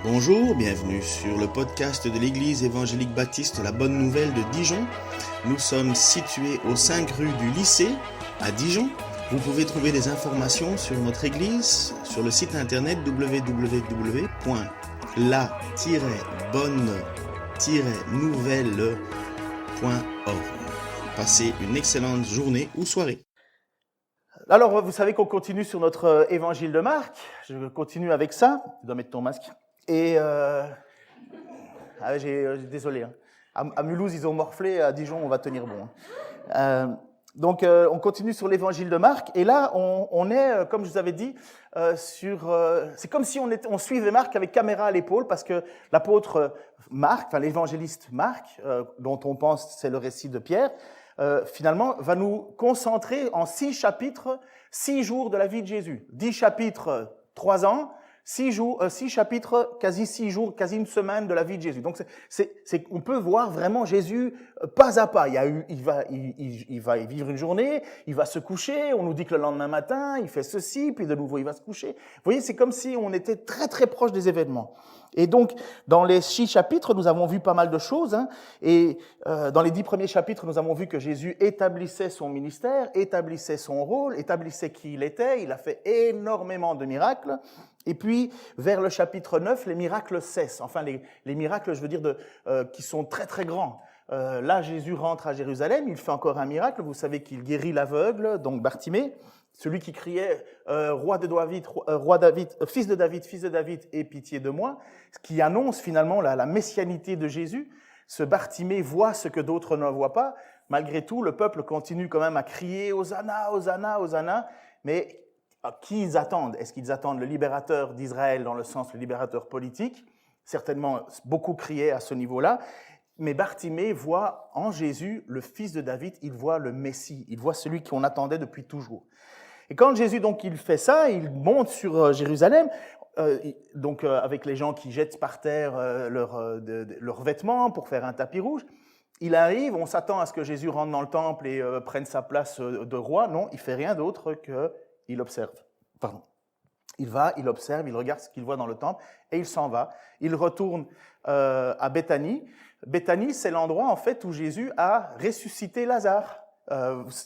Bonjour, bienvenue sur le podcast de l'Église évangélique baptiste La Bonne Nouvelle de Dijon. Nous sommes situés aux 5 rues du lycée à Dijon. Vous pouvez trouver des informations sur notre Église sur le site internet www.la-bonne-nouvelle.org. Passez une excellente journée ou soirée. Alors, vous savez qu'on continue sur notre évangile de Marc. Je continue avec ça. Tu dois mettre ton masque. Et désolé. Hein. À Mulhouse, ils ont morflé. À Dijon, on va tenir bon. Donc, on continue sur l'évangile de Marc. Et là, on est, comme je vous avais dit, c'est comme si on suivait Marc avec caméra à l'épaule, parce que l'apôtre Marc, enfin l'évangéliste Marc, dont on pense c'est le récit de Pierre, finalement, va nous concentrer en 6 chapitres, 6 jours de la vie de Jésus. 10 chapitres, 3 ans, 6 chapitres, quasi 6 jours, quasi une semaine de la vie de Jésus. Donc, on peut voir vraiment Jésus pas à pas. Il va vivre une journée, il va se coucher, on nous dit que le lendemain matin, il fait ceci, puis de nouveau, il va se coucher. Vous voyez, c'est comme si on était très, très proche des événements. Et donc, dans les 6 chapitres, nous avons vu pas mal de choses. Hein, et dans les 10 premiers chapitres, nous avons vu que Jésus établissait son ministère, établissait son rôle, établissait qui il était. Il a fait énormément de miracles. Et puis, vers le chapitre 9, les miracles cessent. Enfin, les miracles, je veux dire, qui sont très, très grands. Là, Jésus rentre à Jérusalem, il fait encore un miracle. Vous savez qu'il guérit l'aveugle, donc Bartimée, celui qui criait roi de David, fils de David, aie pitié de moi, ce qui annonce finalement la messianité de Jésus. Ce Bartimée voit ce que d'autres ne voient pas. Malgré tout, le peuple continue quand même à crier Hosanna, Hosanna, Hosanna. Mais qui ils attendent? Est-ce qu'ils attendent le libérateur d'Israël dans le sens le libérateur politique? Certainement, beaucoup criaient à ce niveau-là. Mais Bartimée voit en Jésus le fils de David, il voit le Messie, il voit celui qu'on attendait depuis toujours. Et quand Jésus, donc, il fait ça, il monte sur Jérusalem, avec les gens qui jettent par terre leurs vêtements pour faire un tapis rouge. Il arrive, on s'attend à ce que Jésus rentre dans le temple et prenne sa place de roi. Non, il fait rien d'autre qu'il observe. Pardon. Il va, il observe, il regarde ce qu'il voit dans le temple et il s'en va. Il retourne à Béthanie. Béthanie, c'est l'endroit en fait où Jésus a ressuscité Lazare.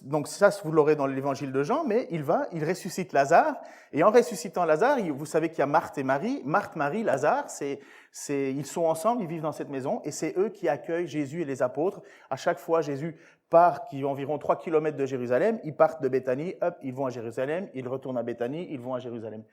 Donc ça, vous l'aurez dans l'évangile de Jean, mais il ressuscite Lazare, et en ressuscitant Lazare, vous savez qu'il y a Marthe et Marie. Marthe, Marie, Lazare, ils sont ensemble, ils vivent dans cette maison, et c'est eux qui accueillent Jésus et les apôtres. À chaque fois, Jésus part, qui est environ 3 kilomètres de Jérusalem, ils partent de Béthanie, hop, ils vont à Jérusalem, ils retournent à Béthanie, ils vont à Jérusalem.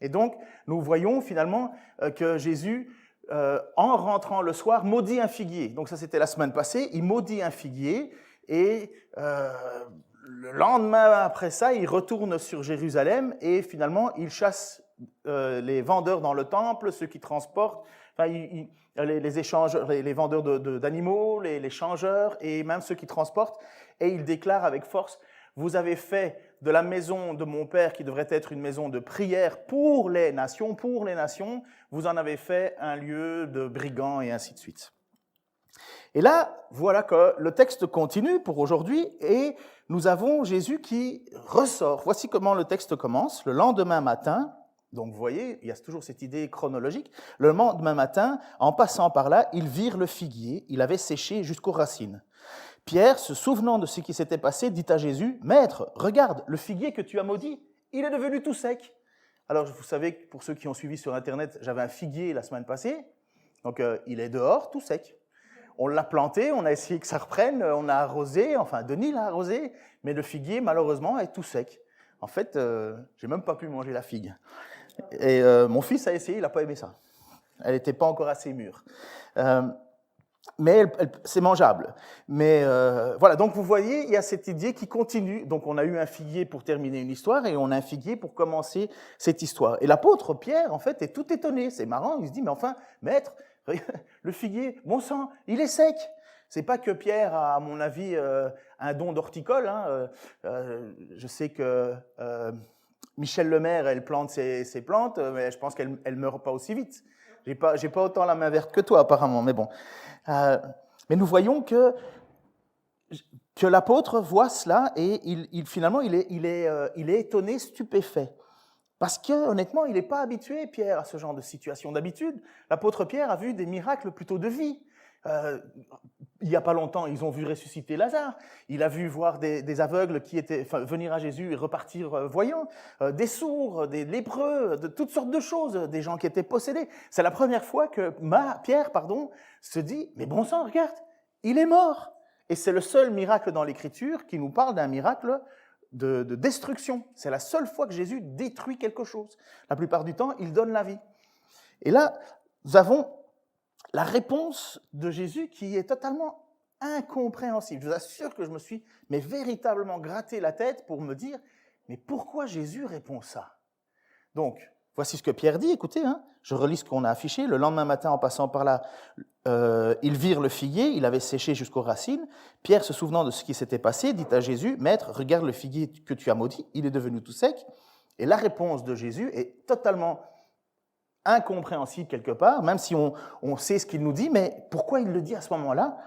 Et donc, nous voyons finalement que Jésus, en rentrant le soir, maudit un figuier. Donc ça, c'était la semaine passée, il maudit un figuier, et le lendemain après ça, il retourne sur Jérusalem et finalement, il chasse les vendeurs dans le temple, ceux qui transportent, enfin, les vendeurs d'animaux, les changeurs et même ceux qui transportent, et il déclare avec force, « Vous avez fait de la maison de mon Père, qui devrait être une maison de prière pour les nations, vous en avez fait un lieu de brigands, et ainsi de suite. » Et là, voilà que le texte continue pour aujourd'hui et nous avons Jésus qui ressort. Voici comment le texte commence. Le lendemain matin, donc vous voyez, il y a toujours cette idée chronologique. Le lendemain matin, en passant par là, ils virent le figuier. Il avait séché jusqu'aux racines. Pierre, se souvenant de ce qui s'était passé, dit à Jésus, « Maître, regarde, le figuier que tu as maudit, il est devenu tout sec. » Alors, vous savez, pour ceux qui ont suivi sur Internet, j'avais un figuier la semaine passée. Donc, il est dehors, tout sec. On l'a planté, on a essayé que ça reprenne, on a arrosé, enfin Denis l'a arrosé, mais le figuier malheureusement est tout sec. En fait, j'ai même pas pu manger la figue. Et mon fils a essayé, il n'a pas aimé ça. Elle n'était pas encore assez mûre. Mais c'est mangeable. Mais voilà, donc vous voyez, il y a cette idée qui continue. Donc on a eu un figuier pour terminer une histoire et on a un figuier pour commencer cette histoire. Et l'apôtre Pierre, en fait, est tout étonné. C'est marrant, il se dit, mais enfin, maître, le figuier, bon sang, il est sec. C'est pas que Pierre a, à mon avis, un don d'horticole. Hein. Je sais que Michel Lemaire, elle plante ses plantes, mais je pense qu'elle ne meurt pas aussi vite. J'ai pas autant la main verte que toi, apparemment, mais bon. Mais nous voyons que l'apôtre voit cela et finalement, il est étonné, stupéfait. Parce que, honnêtement, il n'est pas habitué, Pierre, à ce genre de situation. D'habitude, l'apôtre Pierre a vu des miracles plutôt de vie. Il n'y a pas longtemps, ils ont vu ressusciter Lazare. Il a vu voir des aveugles venir à Jésus et repartir voyants, des sourds, des lépreux, de toutes sortes de choses, des gens qui étaient possédés. C'est la première fois que Pierre se dit « Mais bon sang, regarde, il est mort !» Et c'est le seul miracle dans l'Écriture qui nous parle d'un miracle de destruction. C'est la seule fois que Jésus détruit quelque chose. La plupart du temps, il donne la vie. Et là, nous avons la réponse de Jésus qui est totalement incompréhensible. Je vous assure que je me suis véritablement gratté la tête pour me dire « Mais pourquoi Jésus répond ça ?» Donc, voici ce que Pierre dit, écoutez, je relis ce qu'on a affiché. Le lendemain matin, en passant par là, ils virent le figuier, il avait séché jusqu'aux racines. Pierre, se souvenant de ce qui s'était passé, dit à Jésus, « Maître, regarde le figuier que tu as maudit, il est devenu tout sec. » Et la réponse de Jésus est totalement incompréhensible quelque part, même si on sait ce qu'il nous dit, mais pourquoi il le dit à ce moment-là?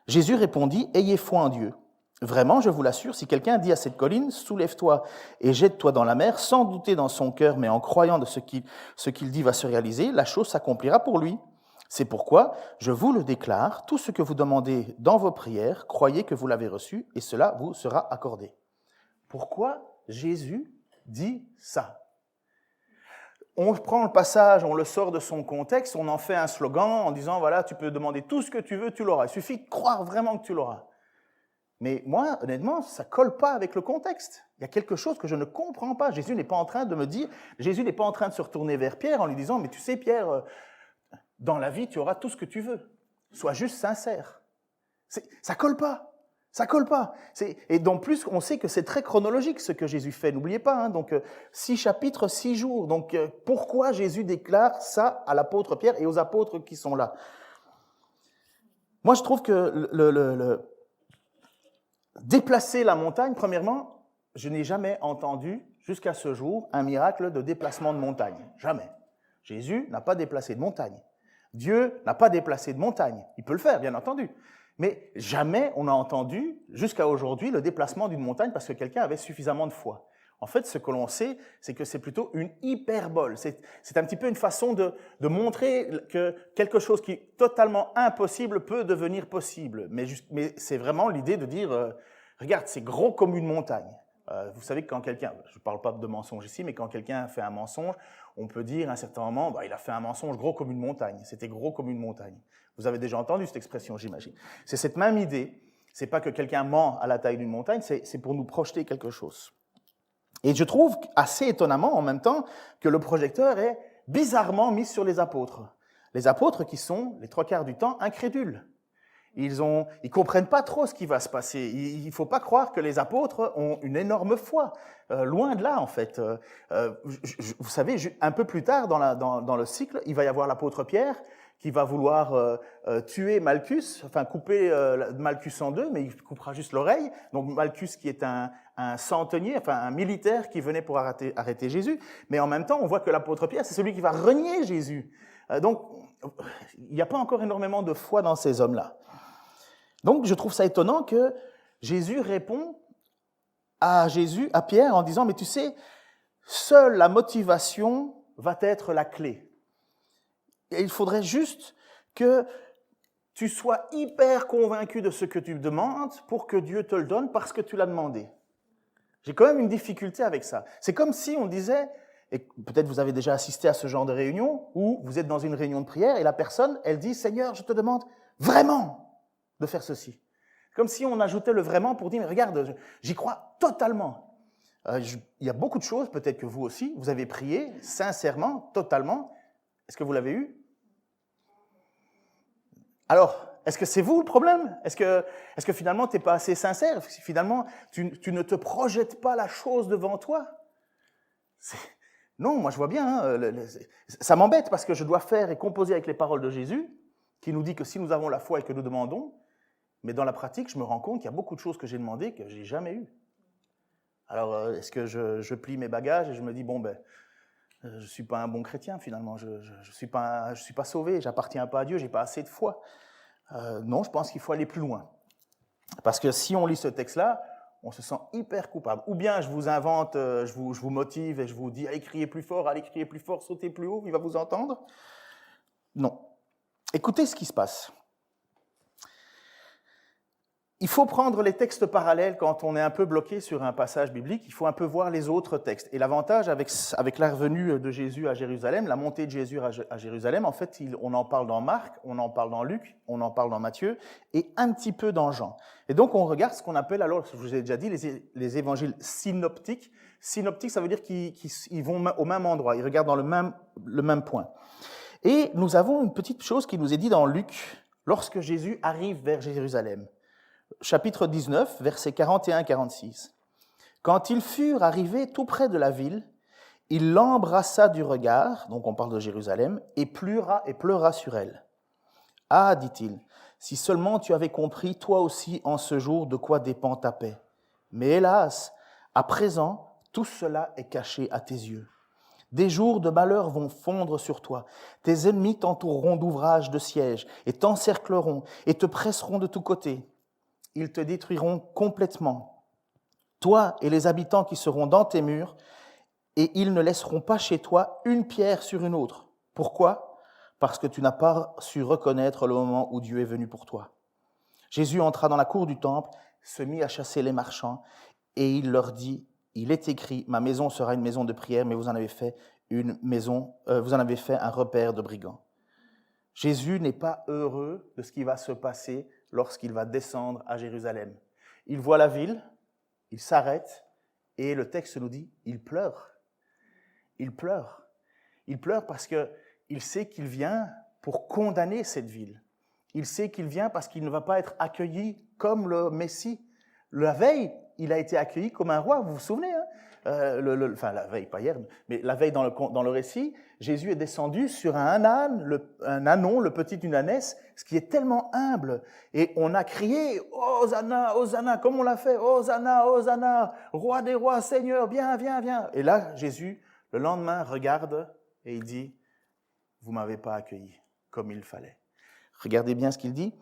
Jésus répondit, « Ayez foi en Dieu. Vraiment, je vous l'assure, si quelqu'un dit à cette colline, « Soulève-toi et jette-toi dans la mer », sans douter dans son cœur, mais en croyant de ce qu'il dit va se réaliser, la chose s'accomplira pour lui. C'est pourquoi, je vous le déclare, tout ce que vous demandez dans vos prières, croyez que vous l'avez reçu, et cela vous sera accordé. Pourquoi Jésus dit ça? On prend le passage, on le sort de son contexte, on en fait un slogan en disant, voilà, tu peux demander tout ce que tu veux, tu l'auras. Il suffit de croire vraiment que tu l'auras. Mais moi, honnêtement, ça ne colle pas avec le contexte. Il y a quelque chose que je ne comprends pas. Jésus n'est pas en train de me dire, Jésus n'est pas en train de se retourner vers Pierre en lui disant, mais tu sais, Pierre, dans la vie, tu auras tout ce que tu veux. Sois juste sincère. Ça colle pas. Ça colle pas. Et donc plus, on sait que c'est très chronologique ce que Jésus fait. N'oubliez pas, donc 6 chapitres, 6 jours. Donc pourquoi Jésus déclare ça à l'apôtre Pierre et aux apôtres qui sont là? Moi, je trouve que déplacer la montagne, premièrement, je n'ai jamais entendu jusqu'à ce jour un miracle de déplacement de montagne. Jamais. Jésus n'a pas déplacé de montagne. Dieu n'a pas déplacé de montagne. Il peut le faire, bien entendu. Mais jamais on a entendu, jusqu'à aujourd'hui, le déplacement d'une montagne parce que quelqu'un avait suffisamment de foi. En fait, ce que l'on sait, c'est que c'est plutôt une hyperbole. C'est un petit peu une façon de montrer que quelque chose qui est totalement impossible peut devenir possible. Mais c'est vraiment l'idée de dire, regarde, c'est gros comme une montagne. Vous savez que quand quelqu'un, je ne parle pas de mensonge ici, mais quand quelqu'un fait un mensonge, on peut dire à un certain moment, il a fait un mensonge gros comme une montagne. C'était gros comme une montagne. Vous avez déjà entendu cette expression, j'imagine. C'est cette même idée. C'est pas que quelqu'un ment à la taille d'une montagne, c'est pour nous projeter quelque chose. Et je trouve assez étonnamment, en même temps, que le projecteur est bizarrement mis sur les apôtres. Les apôtres qui sont, les 3/4 du temps, incrédules. Ils comprennent pas trop ce qui va se passer. Il faut pas croire que les apôtres ont une énorme foi. Loin de là, en fait. Vous savez, un peu plus tard dans le cycle, il va y avoir l'apôtre Pierre qui va vouloir tuer Malchus, enfin couper Malchus en deux, mais il coupera juste l'oreille. Donc Malchus qui est un centenier, enfin un militaire qui venait pour arrêter Jésus. Mais en même temps, on voit que l'apôtre Pierre, c'est celui qui va renier Jésus. Donc, il n'y a pas encore énormément de foi dans ces hommes-là. Donc, je trouve ça étonnant que Jésus répond à Pierre en disant, mais tu sais, seule la motivation va être la clé. Et il faudrait juste que tu sois hyper convaincu de ce que tu demandes pour que Dieu te le donne parce que tu l'as demandé. J'ai quand même une difficulté avec ça. C'est comme si on disait, et peut-être vous avez déjà assisté à ce genre de réunion, où vous êtes dans une réunion de prière et la personne, elle dit, Seigneur, je te demande vraiment de faire ceci. Comme si on ajoutait le vraiment pour dire, mais regarde, j'y crois totalement. Il y a beaucoup de choses, peut-être que vous aussi, vous avez prié sincèrement, totalement. Est-ce que vous l'avez eu? Alors, est-ce que c'est vous le problème? Est-ce que finalement, tu n'es pas assez sincère? Finalement, tu ne te projettes pas la chose devant toi? Non, moi je vois bien, ça m'embête parce que je dois faire et composer avec les paroles de Jésus, qui nous dit que si nous avons la foi et que nous demandons, mais dans la pratique, je me rends compte qu'il y a beaucoup de choses que j'ai demandées que je n'ai jamais eues. Alors, est-ce que je plie mes bagages et je me dis, je ne suis pas un bon chrétien finalement, je suis pas sauvé, j'appartiens pas à Dieu, j'ai pas assez de foi. Non, je pense qu'il faut aller plus loin. Parce que si on lit ce texte-là, on se sent hyper coupable. Ou bien je vous invente, je vous motive et je vous dis allez crier plus fort, sautez plus haut, il va vous entendre. Non. Écoutez ce qui se passe. Il faut prendre les textes parallèles quand on est un peu bloqué sur un passage biblique, il faut un peu voir les autres textes. Et l'avantage avec la venue de Jésus à Jérusalem, la montée de Jésus à Jérusalem, en fait, on en parle dans Marc, on en parle dans Luc, on en parle dans Matthieu et un petit peu dans Jean. Et donc on regarde ce qu'on appelle, alors je vous ai déjà dit, les évangiles synoptiques. Synoptiques, ça veut dire qu'ils vont au même endroit, ils regardent dans le même point. Et nous avons une petite chose qui nous est dit dans Luc, lorsque Jésus arrive vers Jérusalem. Chapitre 19, versets 41-46. Quand ils furent arrivés tout près de la ville, il l'embrassa du regard, donc on parle de Jérusalem, et pleura sur elle. « Ah, dit-il, si seulement tu avais compris, toi aussi, en ce jour, de quoi dépend ta paix. Mais hélas, à présent, tout cela est caché à tes yeux. Des jours de malheur vont fondre sur toi. Tes ennemis t'entoureront d'ouvrages de siège, et t'encercleront, et te presseront de tous côtés. Ils te détruiront complètement, toi et les habitants qui seront dans tes murs, et ils ne laisseront pas chez toi une pierre sur une autre. Pourquoi ? Parce que tu n'as pas su reconnaître le moment où Dieu est venu pour toi. Jésus entra dans la cour du temple, se mit à chasser les marchands, et il leur dit, il est écrit, ma maison sera une maison de prière, mais vous en avez fait un repère de brigands. Jésus n'est pas heureux de ce qui va se passer lorsqu'il va descendre à Jérusalem. Il voit la ville, il s'arrête et le texte nous dit, il pleure. Il pleure. Il pleure parce qu'il sait qu'il vient pour condamner cette ville. Il sait qu'il vient parce qu'il ne va pas être accueilli comme le Messie. La veille, il a été accueilli comme un roi, vous vous souvenez la veille, pas hier, mais la veille dans le récit, Jésus est descendu sur un âne, un ânon, le petit d'une ânesse, ce qui est tellement humble. Et on a crié « Hosanna, Hosanna », comme on l'a fait « Hosanna, Hosanna, roi des rois, Seigneur, viens, viens, viens ». Et là, Jésus, le lendemain, regarde et il dit « Vous ne m'avez pas accueilli comme il fallait ». Regardez bien ce qu'il dit.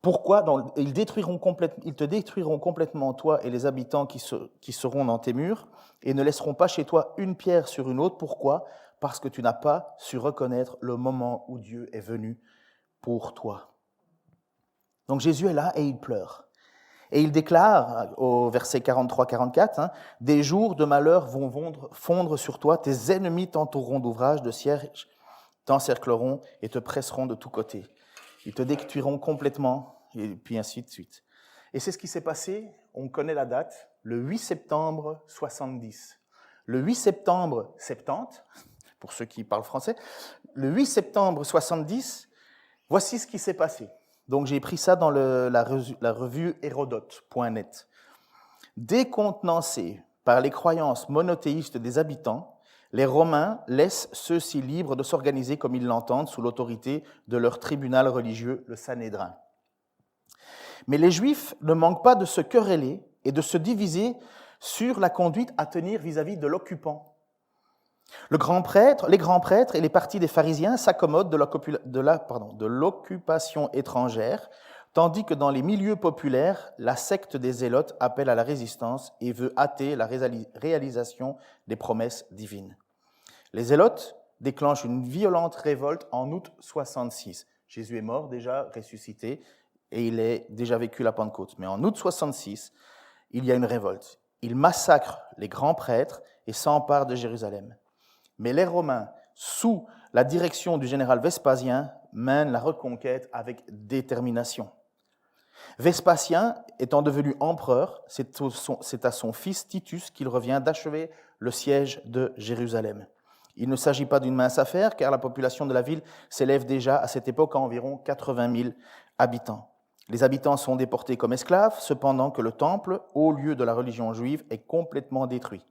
Pourquoi ? Ils te détruiront complètement, toi et les habitants qui seront dans tes murs, et ne laisseront pas chez toi une pierre sur une autre. Pourquoi ? Parce que tu n'as pas su reconnaître le moment où Dieu est venu pour toi. Donc Jésus est là et il pleure. Et il déclare au verset 43-44, « Des jours de malheur vont fondre sur toi, tes ennemis t'entoureront d'ouvrages de siège, t'encercleront et te presseront de tous côtés. Ils te détruiront complètement. » Et puis ainsi de suite. Et c'est ce qui s'est passé, on connaît la date, le 8 septembre 70. Le 8 septembre 70, pour ceux qui parlent français, le 8 septembre 70, voici ce qui s'est passé. Donc j'ai pris ça dans la revue Hérodote.net. Décontenancés par les croyances monothéistes des habitants, les Romains laissent ceux-ci libres de s'organiser comme ils l'entendent sous l'autorité de leur tribunal religieux, le Sanhédrin. Mais les Juifs ne manquent pas de se quereller et de se diviser sur la conduite à tenir vis-à-vis de l'occupant. Les grands prêtres et les partis des pharisiens s'accommodent de l'occupation étrangère, tandis que dans les milieux populaires, la secte des Zélotes appelle à la résistance et veut hâter la réalisation des promesses divines. Les Zélotes déclenchent une violente révolte en août 66. Jésus est mort déjà, ressuscité, et il est déjà vécu la Pentecôte. Mais en août 66, il y a une révolte. Ils massacrent les grands prêtres et s'emparent de Jérusalem. Mais les Romains, sous la direction du général Vespasien, mènent la reconquête avec détermination. Vespasien, étant devenu empereur, c'est à son fils Titus qu'il revient d'achever le siège de Jérusalem. Il ne s'agit pas d'une mince affaire, car la population de la ville s'élève déjà à cette époque à environ 80 000 habitants. Les habitants sont déportés comme esclaves, cependant que le temple, haut lieu de la religion juive, est complètement détruit,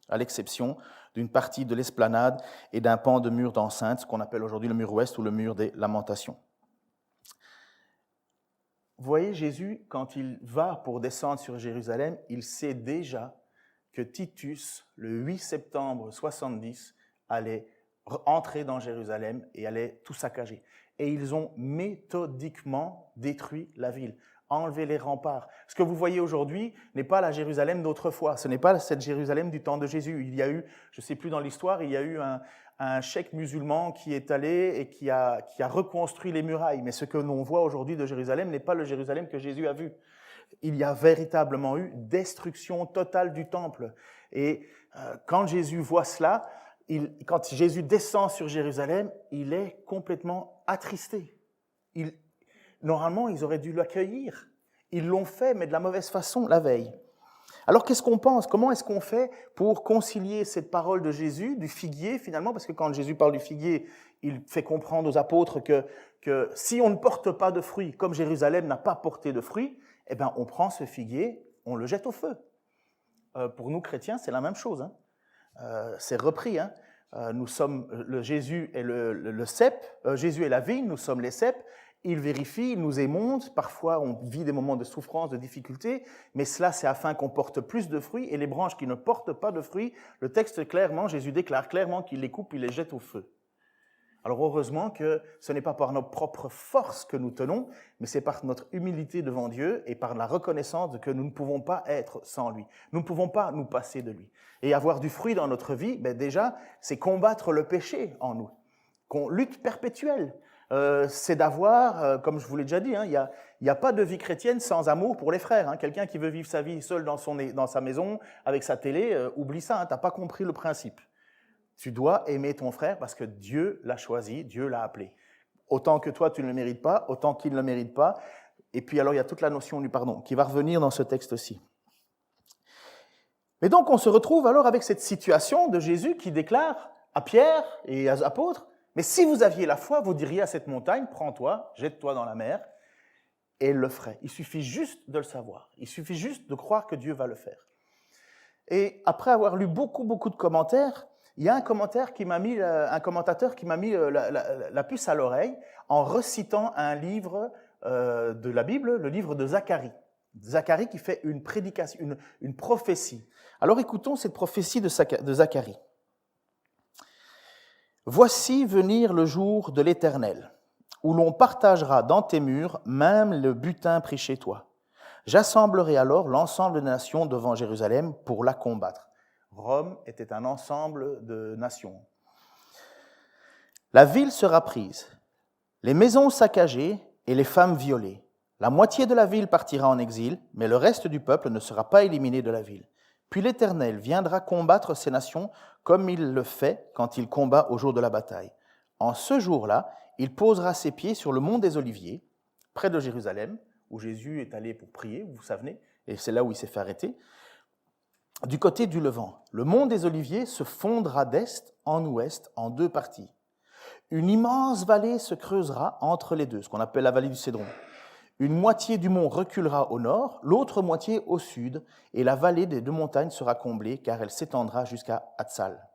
à l'exception d'une partie de l'esplanade et d'un pan de mur d'enceinte, ce qu'on appelle aujourd'hui le mur ouest ou le mur des Lamentations. Vous voyez, Jésus, quand il va pour descendre sur Jérusalem, il sait déjà que Titus, le 8 septembre 70, allait entrer dans Jérusalem et allait tout saccager. Et ils ont méthodiquement détruit la ville. enlever les remparts. Ce que vous voyez aujourd'hui n'est pas la Jérusalem d'autrefois, ce n'est pas cette Jérusalem du temps de Jésus. Il y a eu, je ne sais plus dans l'histoire, il y a eu un cheikh musulman qui est allé et qui a reconstruit les murailles. Mais ce que l'on voit aujourd'hui de Jérusalem n'est pas le Jérusalem que Jésus a vu. Il y a véritablement eu destruction totale du temple. Et quand Jésus voit cela, quand Jésus descend sur Jérusalem, il est complètement attristé. Normalement, ils auraient dû l'accueillir. Ils l'ont fait, mais de la mauvaise façon, la veille. Alors, qu'est-ce qu'on pense? Comment est-ce qu'on fait pour concilier cette parole de Jésus, du figuier, finalement? Parce que quand Jésus parle du figuier, il fait comprendre aux apôtres que si on ne porte pas de fruits, comme Jérusalem n'a pas porté de fruits, eh bien, on prend ce figuier, on le jette au feu. Pour nous, chrétiens, c'est la même chose. C'est repris. Jésus est le cep, Jésus est la vigne, nous sommes les ceps. Il vérifie, il nous émonte, parfois on vit des moments de souffrance, de difficulté, mais cela c'est afin qu'on porte plus de fruits, et les branches qui ne portent pas de fruits, le texte clairement, Jésus déclare clairement qu'il les coupe, il les jette au feu. Alors heureusement que ce n'est pas par nos propres forces que nous tenons, mais c'est par notre humilité devant Dieu et par la reconnaissance que nous ne pouvons pas être sans lui. Nous ne pouvons pas nous passer de lui. Et avoir du fruit dans notre vie, déjà, c'est combattre le péché en nous, qu'on lutte perpétuelle. C'est d'avoir, comme je vous l'ai déjà dit, il n'y a pas de vie chrétienne sans amour pour les frères. Quelqu'un qui veut vivre sa vie seul dans sa maison, avec sa télé, oublie ça, tu n'as pas compris le principe. Tu dois aimer ton frère parce que Dieu l'a choisi, Dieu l'a appelé. Autant que toi, tu ne le mérites pas, autant qu'il ne le mérite pas. Et puis alors, il y a toute la notion du pardon qui va revenir dans ce texte-ci. Mais donc, on se retrouve alors avec cette situation de Jésus qui déclare à Pierre et aux apôtres, mais si vous aviez la foi, vous diriez à cette montagne, prends-toi, jette-toi dans la mer, et elle le ferait. Il suffit juste de le savoir. Il suffit juste de croire que Dieu va le faire. Et après avoir lu beaucoup de commentaires, il y a un commentateur qui m'a mis la puce à l'oreille en recitant un livre de la Bible, le livre de Zacharie. Zacharie qui fait une prédication, une prophétie. Alors écoutons cette prophétie de Zacharie. Voici venir le jour de l'Éternel, où l'on partagera dans tes murs même le butin pris chez toi. J'assemblerai alors l'ensemble des nations devant Jérusalem pour la combattre. Rome était un ensemble de nations. La ville sera prise, les maisons saccagées et les femmes violées. La moitié de la ville partira en exil, mais le reste du peuple ne sera pas éliminé de la ville. Puis l'Éternel viendra combattre ces nations comme il le fait quand il combat au jour de la bataille. En ce jour-là, il posera ses pieds sur le mont des Oliviers, près de Jérusalem, où Jésus est allé pour prier, vous savez, et c'est là où il s'est fait arrêter. Du côté du Levant, le mont des Oliviers se fondra d'est en ouest en deux parties. Une immense vallée se creusera entre les deux, ce qu'on appelle la vallée du Cédron. Une moitié du mont reculera au nord, l'autre moitié au sud, et la vallée des deux montagnes sera comblée, car elle s'étendra jusqu'à Hatzal.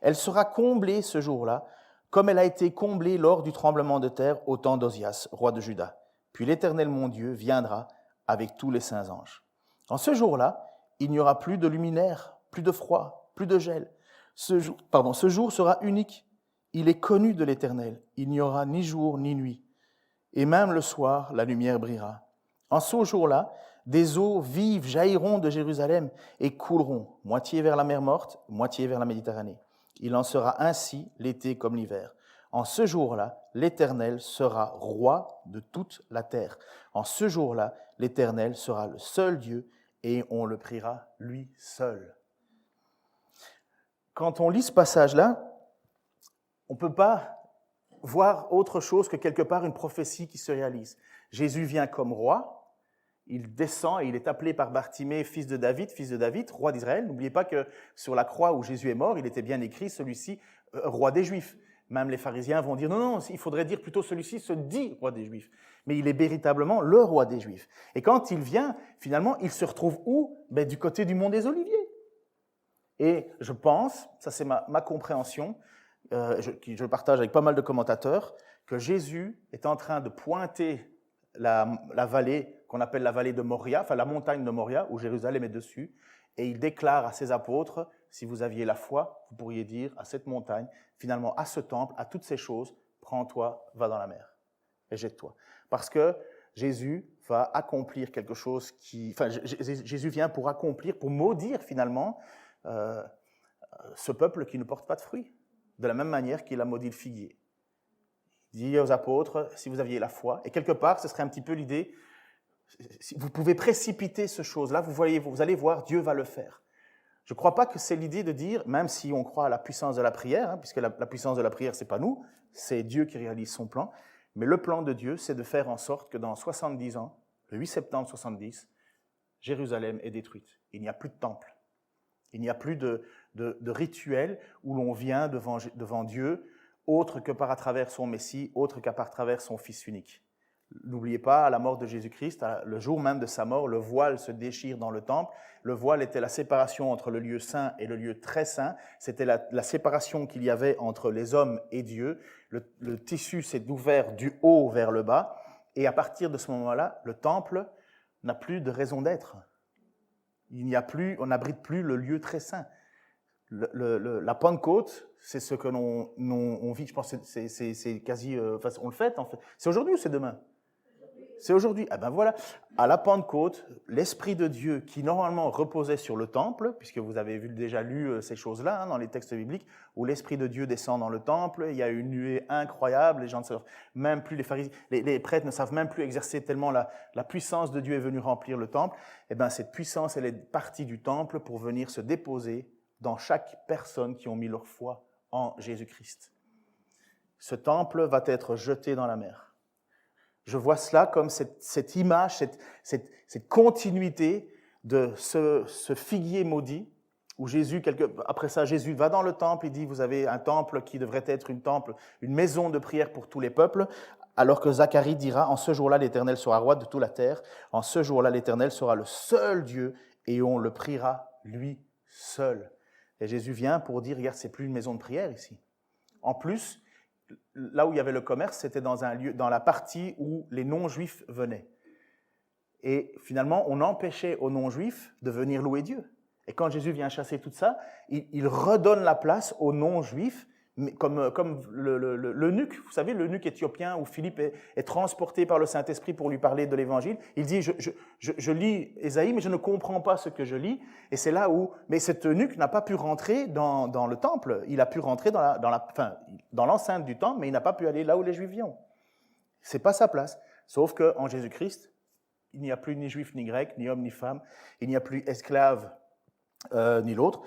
Elle sera comblée ce jour-là, comme elle a été comblée lors du tremblement de terre au temps d'Ozias, roi de Juda. Puis l'Éternel, mon Dieu, viendra avec tous les saints anges. En ce jour-là, il n'y aura plus de luminaire, plus de froid, plus de gel. Ce jour sera unique. Il est connu de l'Éternel. Il n'y aura ni jour ni nuit. Et même le soir, la lumière brillera. En ce jour-là, des eaux vives jailliront de Jérusalem et couleront, moitié vers la mer Morte, moitié vers la Méditerranée. Il en sera ainsi l'été comme l'hiver. En ce jour-là, l'Éternel sera roi de toute la terre. En ce jour-là, l'Éternel sera le seul Dieu et on le priera lui seul. Quand on lit ce passage-là, on ne peut pas voir autre chose que quelque part une prophétie qui se réalise. Jésus vient comme roi, il descend et il est appelé par Bartimée, fils de David, roi d'Israël. N'oubliez pas que sur la croix où Jésus est mort, il était bien écrit celui-ci, roi des Juifs. Même les pharisiens vont dire non, il faudrait dire plutôt celui-ci se dit roi des Juifs. Mais il est véritablement le roi des Juifs. Et quand il vient, finalement, il se retrouve où? Du côté du mont des Oliviers. Et je pense, ça c'est ma compréhension, je partage avec pas mal de commentateurs, que Jésus est en train de pointer la vallée qu'on appelle la vallée de Moria, enfin la montagne de Moria, où Jérusalem est dessus, et il déclare à ses apôtres, si vous aviez la foi, vous pourriez dire à cette montagne, finalement à ce temple, à toutes ces choses, prends-toi, va dans la mer et jette-toi. Parce que Jésus va accomplir quelque chose Jésus vient pour accomplir, pour maudire finalement ce peuple qui ne porte pas de fruits, de la même manière qu'il a maudit le figuier. Il dit aux apôtres, si vous aviez la foi, et quelque part, ce serait un petit peu l'idée, si vous pouvez précipiter ce chose-là, vous allez voir, Dieu va le faire. Je ne crois pas que c'est l'idée de dire, même si on croit à la puissance de la prière, puisque la puissance de la prière, ce n'est pas nous, c'est Dieu qui réalise son plan, mais le plan de Dieu, c'est de faire en sorte que dans 70 ans, le 8 septembre 70, Jérusalem est détruite. Il n'y a plus de temple. Il n'y a plus de rituel où l'on vient devant Dieu, autre que par à travers son Messie, autre qu'à par travers son Fils unique. N'oubliez pas, à la mort de Jésus-Christ, le jour même de sa mort, le voile se déchire dans le temple. Le voile était la séparation entre le lieu saint et le lieu très saint. C'était la séparation qu'il y avait entre les hommes et Dieu. Le tissu s'est ouvert du haut vers le bas. Et à partir de ce moment-là, le temple n'a plus de raison d'être. On n'abrite plus le lieu très saint. La Pentecôte, c'est ce que l'on vit. Je pense que c'est quasi... on le fête, en fait. C'est aujourd'hui ou c'est demain ? C'est aujourd'hui. Eh bien voilà, à la Pentecôte, l'Esprit de Dieu qui normalement reposait sur le temple, puisque vous avez déjà lu ces choses-là dans les textes bibliques, où l'Esprit de Dieu descend dans le temple, il y a une nuée incroyable, les gens ne savent même plus, les prêtres ne savent même plus exercer tellement la puissance de Dieu est venue remplir le temple. Eh bien cette puissance, elle est partie du temple pour venir se déposer dans chaque personne qui ont mis leur foi en Jésus-Christ. Ce temple va être jeté dans la mer. Je vois cela comme cette image, cette continuité de ce figuier maudit, où Jésus, après ça, Jésus va dans le temple, il dit, vous avez un temple qui devrait être une maison de prière pour tous les peuples, alors que Zacharie dira, en ce jour-là, l'Éternel sera roi de toute la terre, en ce jour-là, l'Éternel sera le seul Dieu, et on le priera lui seul. Et Jésus vient pour dire, regarde, c'est plus une maison de prière ici. En plus, là où il y avait le commerce, c'était dans la partie où les non-juifs venaient. Et finalement, on empêchait aux non-juifs de venir louer Dieu. Et quand Jésus vient chasser tout ça, il redonne la place aux non-juifs, comme l'eunuque, vous savez, l'eunuque éthiopien où Philippe est transporté par le Saint-Esprit pour lui parler de l'Évangile. Il dit, je lis Ésaïe, mais je ne comprends pas ce que je lis. Et c'est là où... Mais cet eunuque n'a pas pu rentrer dans le temple. Il a pu rentrer dans l'enceinte du temple, mais il n'a pas pu aller là où les Juifs viennent. Ce n'est pas sa place. Sauf qu'en Jésus-Christ, il n'y a plus ni juif ni grec, ni homme ni femme. Il n'y a plus esclave ni l'autre.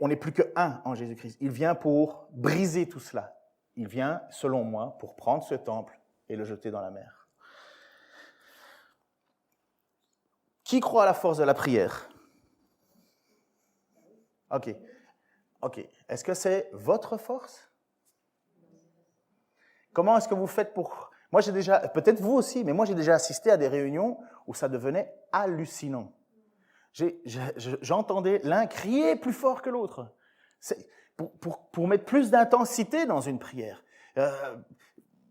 On n'est plus qu'un en Jésus-Christ. Il vient pour briser tout cela. Il vient, selon moi, pour prendre ce temple et le jeter dans la mer. Qui croit à la force de la prière ? Ok. Est-ce que c'est votre force ? Comment est-ce que vous faites pour... Moi, peut-être vous aussi, mais moi, j'ai déjà assisté à des réunions où ça devenait hallucinant. J'entendais l'un crier plus fort que l'autre. Pour mettre plus d'intensité dans une prière.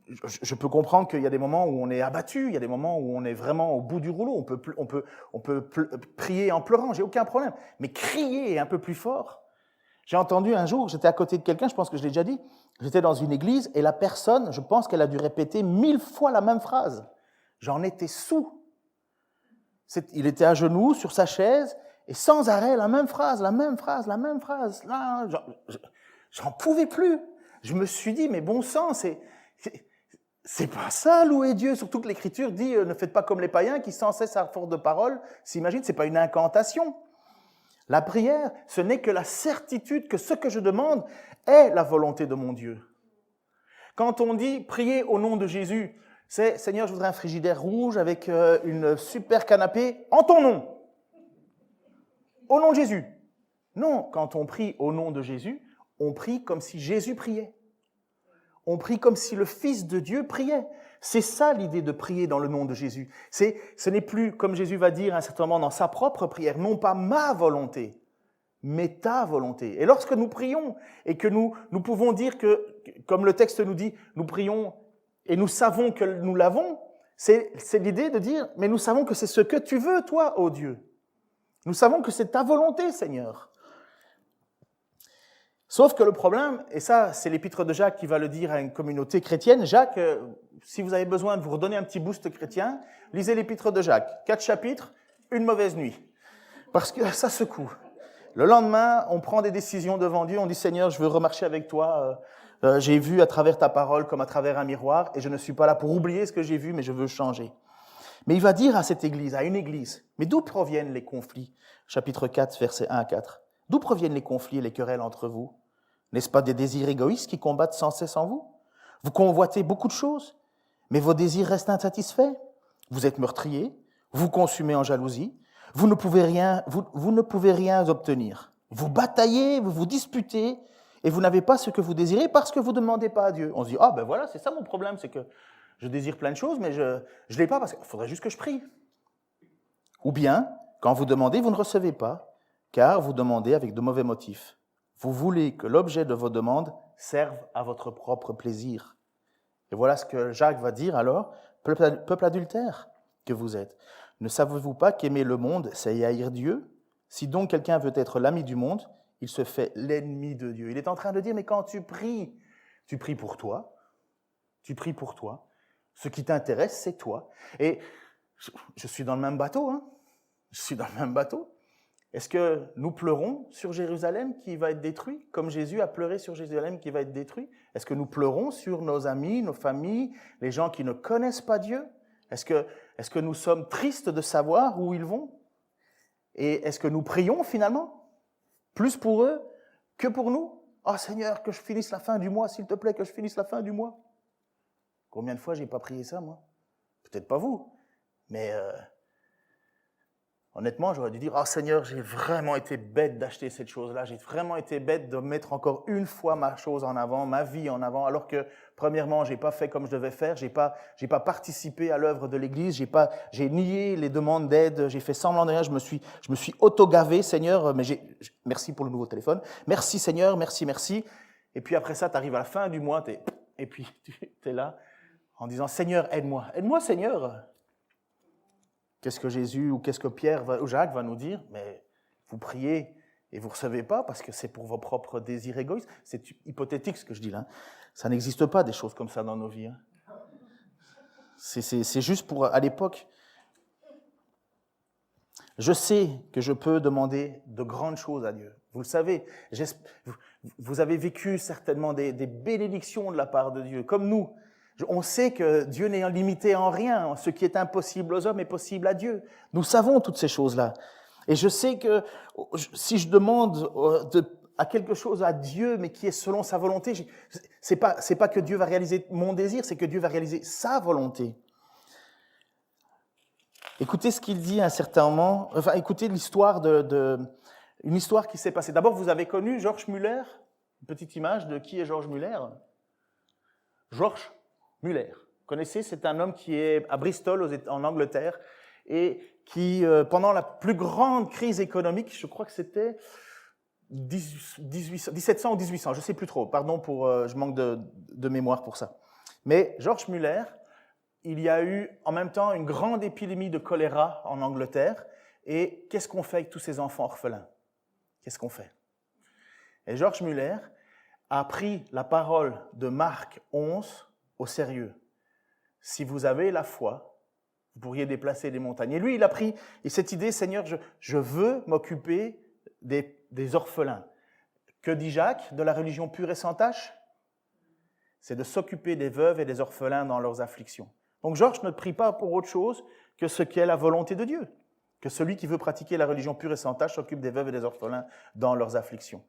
Je peux comprendre qu'il y a des moments où on est abattu, il y a des moments où on est vraiment au bout du rouleau. On peut prier en pleurant, j'ai aucun problème. Mais crier un peu plus fort. J'ai entendu un jour, j'étais à côté de quelqu'un, je pense que je l'ai déjà dit, j'étais dans une église et la personne, je pense qu'elle a dû répéter 1000 fois la même phrase. J'en étais saoul. Il était à genoux sur sa chaise et sans arrêt, la même phrase. Là, j'en pouvais plus. Je me suis dit, mais bon sang, c'est pas ça, louer Dieu. Surtout que l'Écriture dit, ne faites pas comme les païens qui sans cesse à force de parole s'imaginent, c'est pas une incantation. La prière, ce n'est que la certitude que ce que je demande est la volonté de mon Dieu. Quand on dit prier au nom de Jésus, c'est « Seigneur, je voudrais un frigidaire rouge avec une super canapé en ton nom. » Au nom de Jésus. Non, quand on prie au nom de Jésus, on prie comme si Jésus priait. On prie comme si le Fils de Dieu priait. C'est ça l'idée de prier dans le nom de Jésus. Ce n'est plus, comme Jésus va dire à un certain moment dans sa propre prière, non pas ma volonté, mais ta volonté. Et lorsque nous prions et que nous pouvons dire que, comme le texte nous dit, nous prions et nous savons que nous l'avons, c'est l'idée de dire, mais nous savons que c'est ce que tu veux, toi, ô Dieu. Nous savons que c'est ta volonté, Seigneur. Sauf que le problème, et ça c'est l'épître de Jacques qui va le dire à une communauté chrétienne, Jacques, si vous avez besoin de vous redonner un petit boost chrétien, lisez l'épître de Jacques. 4 chapitres, une mauvaise nuit. Parce que ça secoue. Le lendemain, on prend des décisions devant Dieu, on dit « Seigneur, je veux remarcher avec toi, j'ai vu à travers ta parole comme à travers un miroir, et je ne suis pas là pour oublier ce que j'ai vu, mais je veux changer. » Mais il va dire à cette église, à une église, mais d'où proviennent les conflits? Chapitre 4, versets 1 à 4. D'où proviennent les conflits et les querelles entre vous? N'est-ce pas des désirs égoïstes qui combattent sans cesse en vous? Vous convoitez beaucoup de choses, mais vos désirs restent insatisfaits. Vous êtes meurtriers, vous consumez en jalousie, vous ne pouvez rien obtenir. Vous bataillez, vous vous disputez, et vous n'avez pas ce que vous désirez parce que vous ne demandez pas à Dieu. On se dit, ah ben voilà, c'est ça mon problème, c'est que je désire plein de choses, mais je ne l'ai pas parce qu'il faudrait juste que je prie. Ou bien, quand vous demandez, vous ne recevez pas, car vous demandez avec de mauvais motifs. Vous voulez que l'objet de vos demandes serve à votre propre plaisir. Et voilà ce que Jacques va dire alors, peuple adultère que vous êtes. Ne savez-vous pas qu'aimer le monde, c'est haïr Dieu? Si donc quelqu'un veut être l'ami du monde, il se fait l'ennemi de Dieu. Il est en train de dire, mais quand tu pries pour toi, tu pries pour toi. Ce qui t'intéresse, c'est toi. Et je suis dans le même bateau, hein? Je suis dans le même bateau. Est-ce que nous pleurons sur Jérusalem qui va être détruit, comme Jésus a pleuré sur Jérusalem qui va être détruit? Est-ce que nous pleurons sur nos amis, nos familles, les gens qui ne connaissent pas Dieu? Est-ce que nous sommes tristes de savoir où ils vont? Et est-ce que nous prions finalement, plus pour eux que pour nous? Oh Seigneur, que je finisse la fin du mois, s'il te plaît, que je finisse la fin du mois. Combien de fois j'ai pas prié ça, moi? Peut-être pas vous, mais honnêtement, j'aurais dû dire, « Ah Seigneur, j'ai vraiment été bête d'acheter cette chose-là, j'ai vraiment été bête de mettre encore une fois ma chose en avant, ma vie en avant, alors que, premièrement, j'ai pas fait comme je devais faire, j'ai pas participé à l'œuvre de l'Église, j'ai nié les demandes d'aide, j'ai fait semblant de rien, je me suis auto-gavé, Seigneur, mais merci pour le nouveau téléphone, merci Seigneur, merci. Et puis après ça, tu arrives à la fin du mois, et puis tu es là, en disant, Seigneur, aide-moi Seigneur. Qu'est-ce que Jésus ou qu'est-ce que Pierre ou Jacques va nous dire? Mais vous priez et vous ne recevez pas parce que c'est pour vos propres désirs égoïstes. C'est hypothétique ce que je dis là. Ça n'existe pas des choses comme ça dans nos vies. Hein. C'est juste pour à l'époque. Je sais que je peux demander de grandes choses à Dieu. Vous le savez. Vous avez vécu certainement des bénédictions de la part de Dieu, comme nous. On sait que Dieu n'est limité en rien. Ce qui est impossible aux hommes est possible à Dieu. Nous savons toutes ces choses-là. Et je sais que si je demande à quelque chose à Dieu, mais qui est selon sa volonté, c'est pas que Dieu va réaliser mon désir, c'est que Dieu va réaliser sa volonté. Écoutez ce qu'il dit à un certain moment. Enfin, écoutez l'histoire une histoire qui s'est passée. D'abord, vous avez connu George Muller. Une petite image de qui est George Muller. George Muller. Vous connaissez, c'est un homme qui est à Bristol, en Angleterre, et qui, pendant la plus grande crise économique, je crois que c'était 1700 ou 1800, je ne sais plus trop, pardon, je manque de mémoire pour ça. Mais George Muller, il y a eu en même temps une grande épidémie de choléra en Angleterre, et qu'est-ce qu'on fait avec tous ces enfants orphelins? Qu'est-ce qu'on fait? Et George Muller a pris la parole de Marc 11 au sérieux. Si vous avez la foi, vous pourriez déplacer des montagnes. Et lui, il a pris cette idée, Seigneur, je veux m'occuper des orphelins. Que dit Jacques de la religion pure et sans tache? C'est de s'occuper des veuves et des orphelins dans leurs afflictions. Donc Georges ne prie pas pour autre chose que ce qu'est la volonté de Dieu. Que celui qui veut pratiquer la religion pure et sans tache s'occupe des veuves et des orphelins dans leurs afflictions.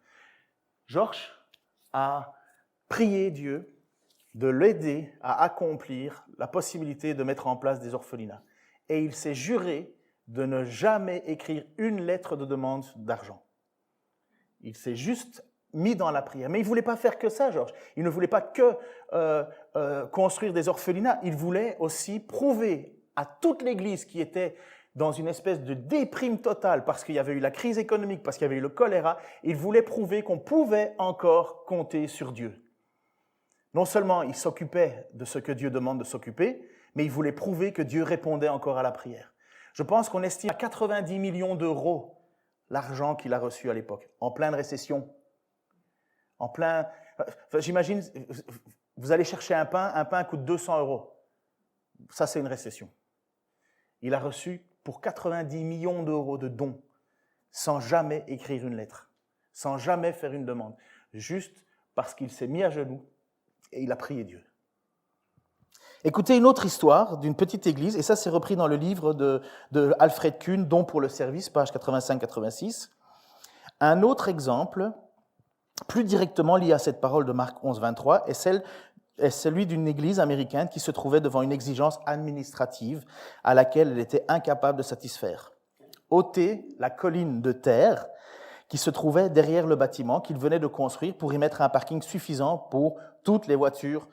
Georges a prié Dieu de l'aider à accomplir la possibilité de mettre en place des orphelinats. Et il s'est juré de ne jamais écrire une lettre de demande d'argent. Il s'est juste mis dans la prière. Mais il ne voulait pas faire que ça, Georges. Il ne voulait pas que construire des orphelinats. Il voulait aussi prouver à toute l'Église qui était dans une espèce de déprime totale parce qu'il y avait eu la crise économique, parce qu'il y avait eu le choléra, il voulait prouver qu'on pouvait encore compter sur Dieu. Non seulement il s'occupait de ce que Dieu demande de s'occuper, mais il voulait prouver que Dieu répondait encore à la prière. Je pense qu'on estime à 90 millions d'euros l'argent qu'il a reçu à l'époque, en pleine récession. En plein, j'imagine, vous allez chercher un pain coûte 200 €. Ça, c'est une récession. Il a reçu pour 90 millions d'euros de dons, sans jamais écrire une lettre, sans jamais faire une demande, juste parce qu'il s'est mis à genoux et il a prié Dieu. Écoutez une autre histoire d'une petite église, et ça c'est repris dans le livre de Alfred Kuhn, Dons pour le service, page 85-86. Un autre exemple, plus directement lié à cette parole de Marc 11, 23, est celui d'une église américaine qui se trouvait devant une exigence administrative à laquelle elle était incapable de satisfaire. Ôter la colline de terre qui se trouvait derrière le bâtiment qu'il venait de construire pour y mettre un parking suffisant pour toutes les voitures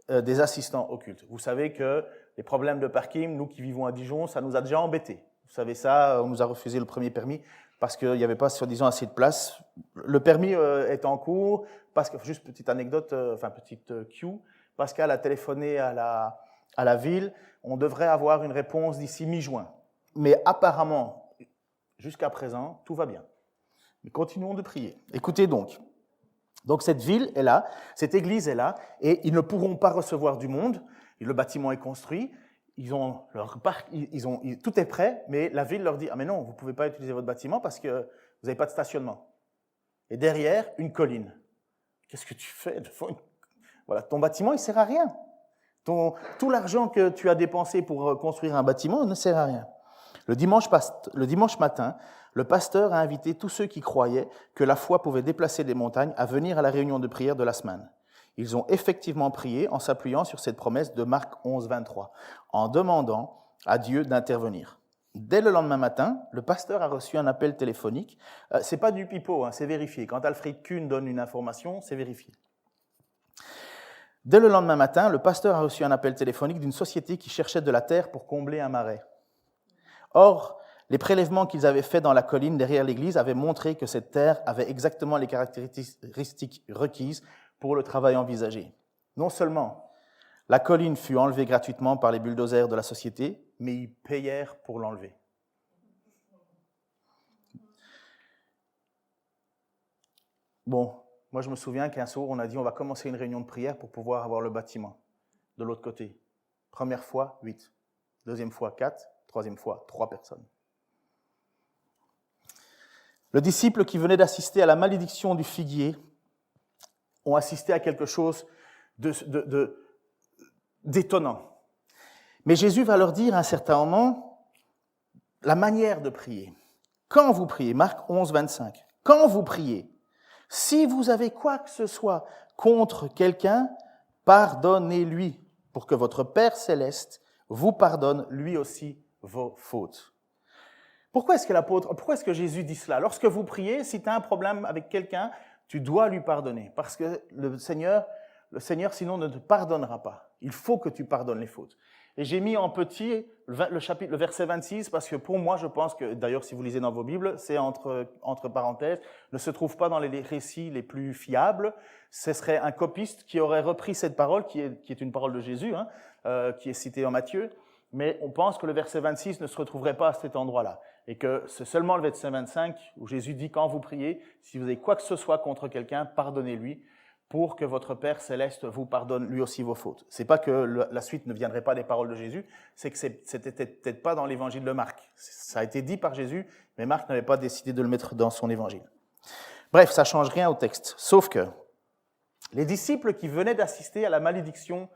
des assistants au culte. Vous savez que les problèmes de parking, nous qui vivons à Dijon, ça nous a déjà embêtés. Vous savez ça, on nous a refusé le premier permis parce qu'il n'y avait pas, soi-disant, assez de place. Le permis est en cours, parce que, juste petite anecdote, petite cue, Pascal a téléphoné à la ville, on devrait avoir une réponse d'ici mi-juin. Mais apparemment, jusqu'à présent, tout va bien. Mais continuons de prier. Écoutez donc. Donc cette ville est là, cette église est là, et ils ne pourront pas recevoir du monde. Le bâtiment est construit, ils ont leur parc, tout est prêt, mais la ville leur dit « Ah mais non, vous ne pouvez pas utiliser votre bâtiment parce que vous n'avez pas de stationnement. » Et derrière, une colline. Qu'est-ce que tu fais? Voilà, ton bâtiment, il ne sert à rien. Tout l'argent que tu as dépensé pour construire un bâtiment ne sert à rien. Le dimanche matin, le pasteur a invité tous ceux qui croyaient que la foi pouvait déplacer des montagnes à venir à la réunion de prière de la semaine. Ils ont effectivement prié en s'appuyant sur cette promesse de Marc 11, 23, en demandant à Dieu d'intervenir. Dès le lendemain matin, le pasteur a reçu un appel téléphonique. C'est pas du pipeau, c'est vérifié. Quand Alfred Kuhn donne une information, c'est vérifié. Dès le lendemain matin, le pasteur a reçu un appel téléphonique d'une société qui cherchait de la terre pour combler un marais. Or, les prélèvements qu'ils avaient faits dans la colline derrière l'église avaient montré que cette terre avait exactement les caractéristiques requises pour le travail envisagé. Non seulement la colline fut enlevée gratuitement par les bulldozers de la société, mais ils payèrent pour l'enlever. Bon, moi je me souviens qu'un soir, on a dit on va commencer une réunion de prière pour pouvoir avoir le bâtiment de l'autre côté. Première fois, 8. Deuxième fois, 4. Troisième fois, 3 personnes. Le disciple qui venait d'assister à la malédiction du figuier ont assisté à quelque chose d'étonnant. Mais Jésus va leur dire à un certain moment la manière de prier. Quand vous priez, Marc 11, 25, quand vous priez, si vous avez quoi que ce soit contre quelqu'un, pardonnez-lui pour que votre Père céleste vous pardonne lui aussi vos fautes. Pourquoi est-ce que Jésus dit cela? Lorsque vous priez, si tu as un problème avec quelqu'un, tu dois lui pardonner. Parce que le Seigneur sinon ne te pardonnera pas. Il faut que tu pardonnes les fautes. Et j'ai mis en petit le verset 26 parce que pour moi, je pense que, d'ailleurs, si vous lisez dans vos Bibles, c'est entre parenthèses, ne se trouve pas dans les récits les plus fiables. Ce serait un copiste qui aurait repris cette parole, qui est une parole de Jésus, qui est citée en Matthieu. Mais on pense que le verset 26 ne se retrouverait pas à cet endroit-là. Et que c'est seulement le verset 25 où Jésus dit, quand vous priez, si vous avez quoi que ce soit contre quelqu'un, pardonnez-lui pour que votre Père céleste vous pardonne lui aussi vos fautes. C'est pas que la suite ne viendrait pas des paroles de Jésus, c'est que c'était peut-être pas dans l'évangile de Marc. Ça a été dit par Jésus, mais Marc n'avait pas décidé de le mettre dans son évangile. Bref, ça change rien au texte. Sauf que les disciples qui venaient d'assister à la malédiction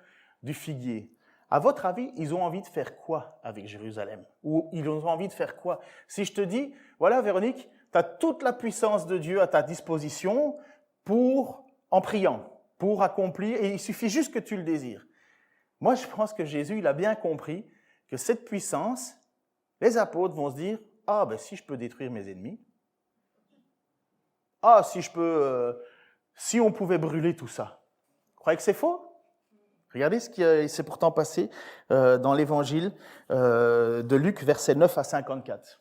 du figuier, à votre avis, ils ont envie de faire quoi avec Jérusalem? Ou ils ont envie de faire quoi? Si je te dis, voilà Véronique, tu as toute la puissance de Dieu à ta disposition en priant, pour accomplir, et il suffit juste que tu le désires. Moi, je pense que Jésus, il a bien compris que cette puissance, les apôtres vont se dire, ah ben si je peux détruire mes ennemis, si on pouvait brûler tout ça. Vous croyez que c'est faux? Regardez ce qui s'est pourtant passé dans l'évangile de Luc, versets 9 à 54.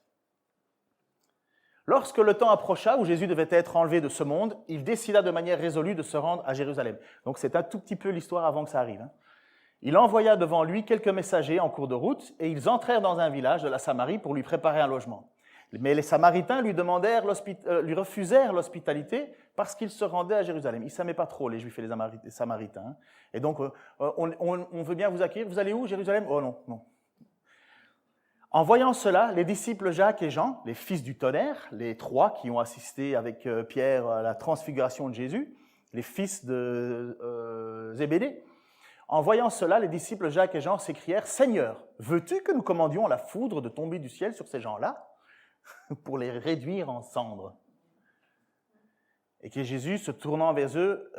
Lorsque le temps approcha où Jésus devait être enlevé de ce monde, il décida de manière résolue de se rendre à Jérusalem. Donc c'est un tout petit peu l'histoire avant que ça arrive. Il envoya devant lui quelques messagers en cours de route et ils entrèrent dans un village de la Samarie pour lui préparer un logement. Mais les Samaritains lui refusèrent l'hospitalité parce qu'il se rendait à Jérusalem. Ils ne s'aimaient pas trop, les Juifs et les Samaritains. Et donc, on veut bien vous accueillir. Vous allez où, Jérusalem? Oh non, non. En voyant cela, les disciples Jacques et Jean, les fils du tonnerre, les trois qui ont assisté avec Pierre à la transfiguration de Jésus, les fils de Zébédée, en voyant cela, les disciples Jacques et Jean s'écrièrent « Seigneur, veux-tu que nous commandions la foudre de tomber du ciel sur ces gens-là pour les réduire en cendres ?» Et que Jésus, se tournant vers eux,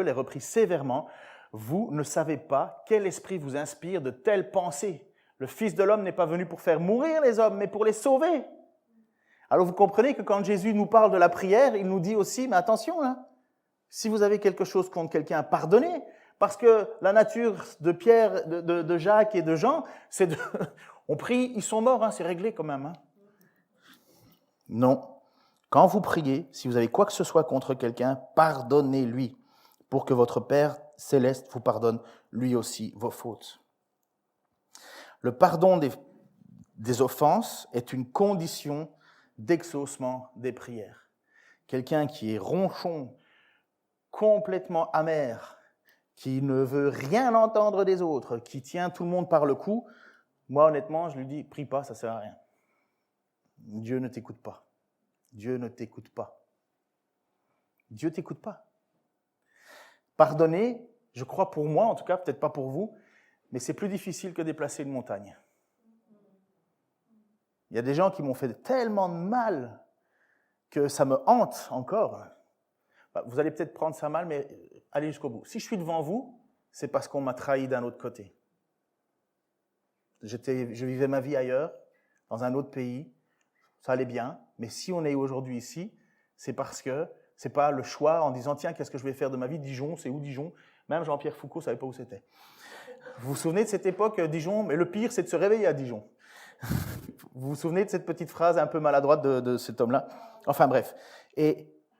les reprit sévèrement. « Vous ne savez pas quel esprit vous inspire de telles pensées. Le Fils de l'homme n'est pas venu pour faire mourir les hommes, mais pour les sauver. » Alors vous comprenez que quand Jésus nous parle de la prière, il nous dit aussi, mais attention, là, si vous avez quelque chose contre quelqu'un, pardonnez. Parce que la nature de Pierre, de Jacques et de Jean, c'est de... On prie, ils sont morts, hein, c'est réglé quand même. Hein. Non. Quand vous priez, si vous avez quoi que ce soit contre quelqu'un, pardonnez-lui, pour que votre Père céleste vous pardonne lui aussi vos fautes. Le pardon des offenses est une condition d'exaucement des prières. Quelqu'un qui est ronchon, complètement amer, qui ne veut rien entendre des autres, qui tient tout le monde par le cou, moi honnêtement, je lui dis, prie pas, ça sert à rien. Dieu ne t'écoute pas. Dieu ne t'écoute pas. Dieu ne t'écoute pas. Pardonner, je crois pour moi, en tout cas, peut-être pas pour vous, mais c'est plus difficile que déplacer une montagne. Il y a des gens qui m'ont fait tellement de mal que ça me hante encore. Vous allez peut-être prendre ça mal, mais allez jusqu'au bout. Si je suis devant vous, c'est parce qu'on m'a trahi d'un autre côté. Je vivais ma vie ailleurs, dans un autre pays, ça allait bien, mais si on est aujourd'hui ici, c'est parce que c'est pas le choix en disant tiens, qu'est-ce que je vais faire de ma vie? Dijon, c'est où Dijon? Même Jean-Pierre Foucault ne savait pas où c'était. Vous vous souvenez de cette époque, Dijon? Mais le pire, c'est de se réveiller à Dijon. Vous vous souvenez de cette petite phrase un peu maladroite de cet homme-là? Enfin bref.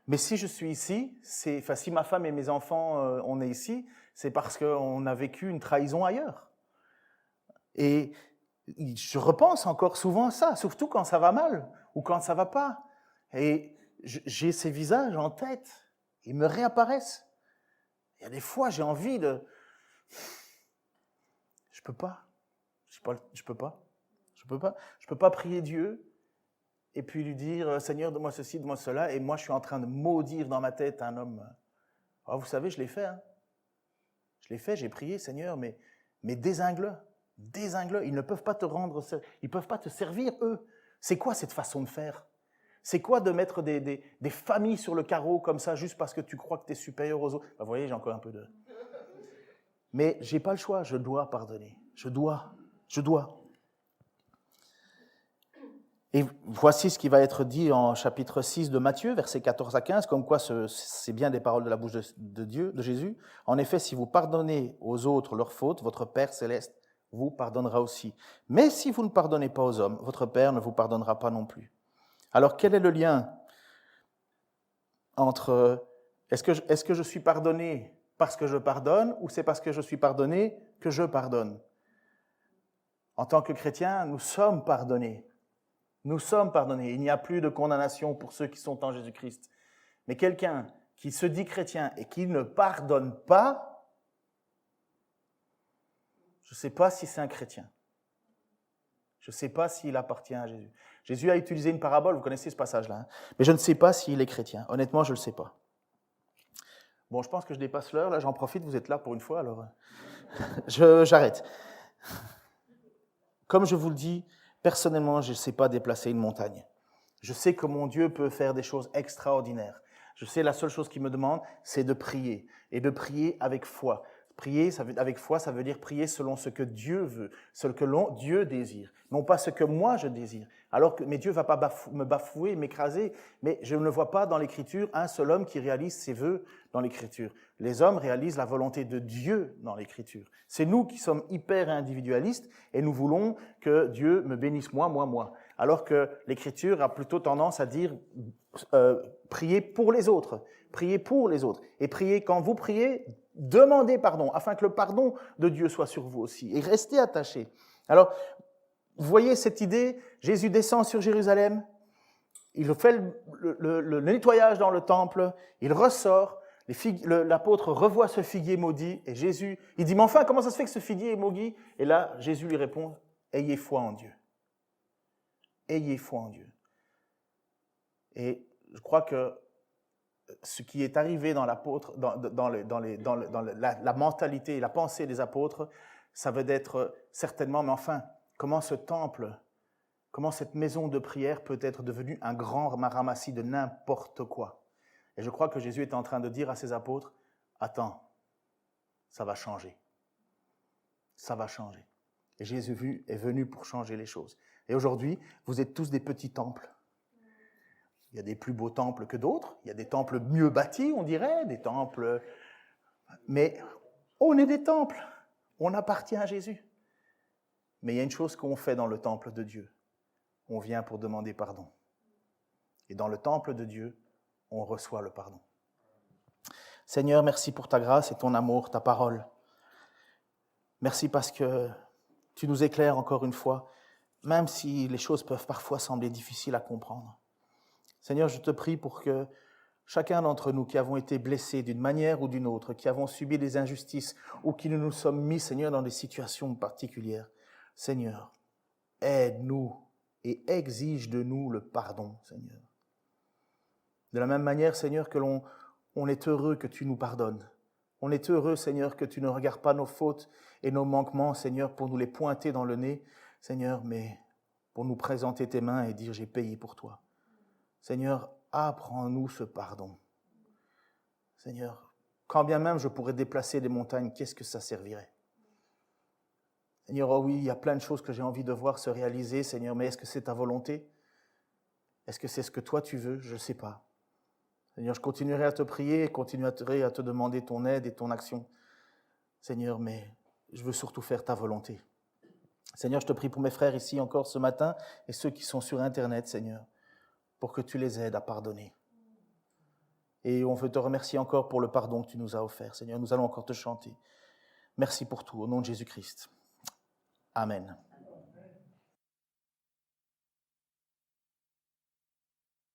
Mais si je suis ici, si ma femme et mes enfants, on est ici, c'est parce qu'on a vécu une trahison ailleurs. Et je repense encore souvent à ça, surtout quand ça va mal ou quand ça va pas. Et j'ai ces visages en tête, ils me réapparaissent. Il y a des fois, j'ai envie de... Je peux pas prier Dieu et puis lui dire, Seigneur, donne-moi ceci, donne-moi cela, et moi je suis en train de maudire dans ma tête un homme. Oh, vous savez, je l'ai fait. Hein. Je l'ai fait, j'ai prié, Seigneur, mais désingue-le. Désingue-le. Ils ne peuvent pas te rendre, ils ne peuvent pas te servir, eux. C'est quoi cette façon de faire? C'est quoi de mettre des familles sur le carreau comme ça, juste parce que tu crois que tu es supérieur aux autres? Vous voyez, j'ai encore un peu de... Mais je n'ai pas le choix, je dois pardonner. Je dois. Et voici ce qui va être dit en chapitre 6 de Matthieu, versets 14 à 15, comme quoi c'est bien des paroles de la bouche de Dieu, de Jésus. En effet, si vous pardonnez aux autres leurs fautes, votre Père céleste vous pardonnera aussi. Mais si vous ne pardonnez pas aux hommes, votre Père ne vous pardonnera pas non plus. Alors, quel est le lien entre est-ce que je suis pardonné parce que je pardonne ou c'est parce que je suis pardonné que je pardonne? En tant que chrétiens, nous sommes pardonnés. Nous sommes pardonnés. Il n'y a plus de condamnation pour ceux qui sont en Jésus-Christ. Mais quelqu'un qui se dit chrétien et qui ne pardonne pas, je ne sais pas si c'est un chrétien. Je ne sais pas s'il appartient à Jésus. Jésus a utilisé une parabole, vous connaissez ce passage-là, hein, mais je ne sais pas s'il est chrétien. Honnêtement, je ne le sais pas. Bon, je pense que je dépasse l'heure, là j'en profite, vous êtes là pour une fois, alors j'arrête. Comme je vous le dis, personnellement, je ne sais pas déplacer une montagne. Je sais que mon Dieu peut faire des choses extraordinaires. Je sais la seule chose qu'il me demande, c'est de prier, et de prier avec foi. Prier avec foi, ça veut dire prier selon ce que Dieu veut, ce que Dieu désire, non pas ce que moi je désire. Mais Dieu ne va pas me bafouer, m'écraser, mais je ne vois pas dans l'Écriture un seul homme qui réalise ses vœux dans l'Écriture. Les hommes réalisent la volonté de Dieu dans l'Écriture. C'est nous qui sommes hyper individualistes et nous voulons que Dieu me bénisse moi. Alors que l'Écriture a plutôt tendance à dire priez pour les autres. Priez pour les autres. Et priez, quand vous priez, demandez pardon, afin que le pardon de Dieu soit sur vous aussi. Et restez attachés. Alors, Vous voyez cette idée? Jésus descend sur Jérusalem, il fait le nettoyage dans le temple, il ressort, l'apôtre revoit ce figuier maudit, et Jésus, il dit, mais enfin, comment ça se fait que ce figuier est maudit? Et là, Jésus lui répond, ayez foi en Dieu. Ayez foi en Dieu. Et je crois que ce qui est arrivé dans l'apôtre, dans la mentalité et la pensée des apôtres, ça veut être certainement, mais enfin, comment ce temple, comment cette maison de prière peut être devenue un grand ramassis de n'importe quoi. Et je crois que Jésus est en train de dire à ses apôtres, attends, ça va changer. Ça va changer. Et Jésus est venu pour changer les choses. Et aujourd'hui, vous êtes tous des petits temples. Il y a des plus beaux temples que d'autres, il y a des temples mieux bâtis, on dirait, des temples... Mais on est des temples, on appartient à Jésus. Mais il y a une chose qu'on fait dans le temple de Dieu. On vient pour demander pardon. Et dans le temple de Dieu, on reçoit le pardon. Seigneur, merci pour ta grâce et ton amour, ta parole. Merci parce que tu nous éclaires encore une fois, même si les choses peuvent parfois sembler difficiles à comprendre. Seigneur, je te prie pour que chacun d'entre nous qui avons été blessés d'une manière ou d'une autre, qui avons subi des injustices ou qui nous sommes mis, Seigneur, dans des situations particulières, Seigneur, aide-nous et exige de nous le pardon, Seigneur. De la même manière, Seigneur, que on est heureux que tu nous pardonnes. On est heureux, Seigneur, que tu ne regardes pas nos fautes et nos manquements, Seigneur, pour nous les pointer dans le nez, Seigneur, mais pour nous présenter tes mains et dire « j'ai payé pour toi ». Seigneur, apprends-nous ce pardon. Seigneur, quand bien même je pourrais déplacer des montagnes, qu'est-ce que ça servirait? Seigneur, oh oui, il y a plein de choses que j'ai envie de voir se réaliser, Seigneur, mais est-ce que c'est ta volonté? Est-ce que c'est ce que toi tu veux? Je ne sais pas. Seigneur, je continuerai à te prier, continuerai à te demander ton aide et ton action. Seigneur, mais je veux surtout faire ta volonté. Seigneur, je te prie pour mes frères ici encore ce matin et ceux qui sont sur Internet, Seigneur, pour que tu les aides à pardonner. Et on veut te remercier encore pour le pardon que tu nous as offert. Seigneur, nous allons encore te chanter. Merci pour tout, au nom de Jésus-Christ. Amen.